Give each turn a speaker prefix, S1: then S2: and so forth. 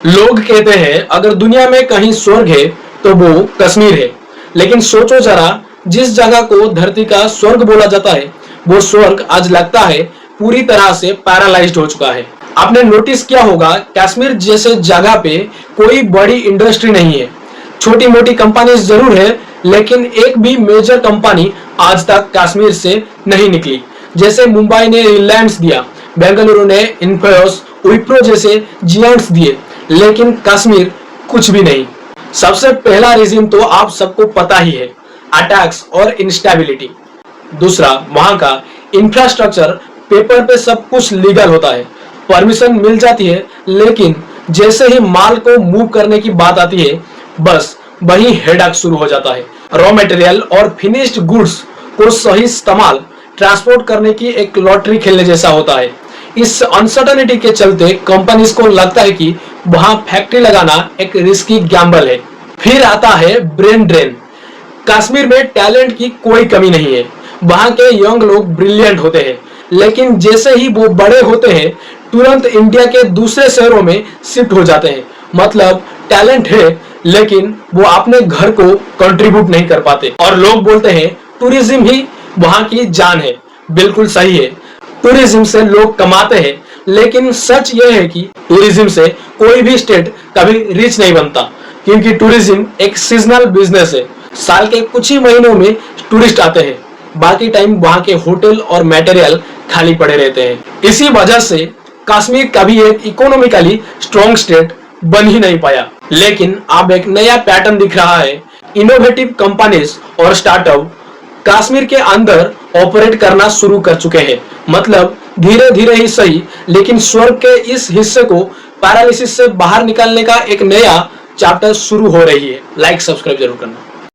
S1: लोग कहते हैं अगर दुनिया में कहीं स्वर्ग है तो वो कश्मीर है। लेकिन सोचो जरा, जिस जगह को धरती का स्वर्ग बोला जाता है वो स्वर्ग आज लगता है पूरी तरह से पैरालाइज्ड हो चुका है। आपने नोटिस किया होगा, कश्मीर जैसे जगह पे कोई बड़ी इंडस्ट्री नहीं है। छोटी मोटी कंपनी जरूर है, लेकिन एक भी मेजर कंपनी आज तक कश्मीर से नहीं निकली। जैसे मुंबई ने रिलायंस दिया, बेंगलुरु ने इन्फोसिस, विप्रो जैसे जियांट्स दिए, लेकिन कश्मीर कुछ भी नहीं। सबसे पहला रीजन तो आप सबको पता ही है, अटैक्स और इंस्टेबिलिटी। दूसरा, वहां का इंफ्रास्ट्रक्चर। पेपर पे सब कुछ लीगल होता है, परमिशन मिल जाती है, लेकिन जैसे ही माल को मूव करने की बात आती है बस वही हेडेक शुरू हो जाता है। रॉ मटेरियल और फिनिश्ड गुड्स को सही इस्तेमाल ट्रांसपोर्ट करने की एक लॉटरी खेलने जैसा होता है। इस अनसर्टेनिटी के चलते कंपनीज को लगता है कि वहां फैक्ट्री लगाना एक रिस्की गैम्बल है। फिर आता है ब्रेन ड्रेन। कश्मीर में टैलेंट की कोई कमी नहीं है, वहां के यंग लोग ब्रिलियंट होते हैं, लेकिन जैसे ही वो बड़े होते हैं तुरंत इंडिया के दूसरे शहरों में शिफ्ट हो जाते हैं। मतलब टैलेंट है लेकिन वो अपने घर को कंट्रीब्यूट नहीं कर पाते। और लोग बोलते हैं टूरिज्म ही वहां की जान है। बिल्कुल सही है, टूरिज्म से लोग कमाते हैं, लेकिन सच यह है कि टूरिज्म से कोई भी स्टेट कभी रिच नहीं बनता, क्योंकि टूरिज्म एक सीजनल बिजनेस है। साल के कुछ ही महीनों में टूरिस्ट आते हैं, बाकी टाइम वहां के होटल और मटेरियल खाली पड़े रहते हैं। इसी वजह से कश्मीर कभी एक इकोनॉमिकली स्ट्रॉन्ग स्टेट बन ही नहीं पाया। लेकिन अब एक नया पैटर्न दिख रहा है। इनोवेटिव कंपनीज और स्टार्टअप कश्मीर के अंदर ऑपरेट करना शुरू कर चुके हैं। मतलब धीरे धीरे ही सही, लेकिन स्वर्ग के इस हिस्से को पैरालिसिस से बाहर निकालने का एक नया चैप्टर शुरू हो रही है। लाइक सब्सक्राइब जरूर करना।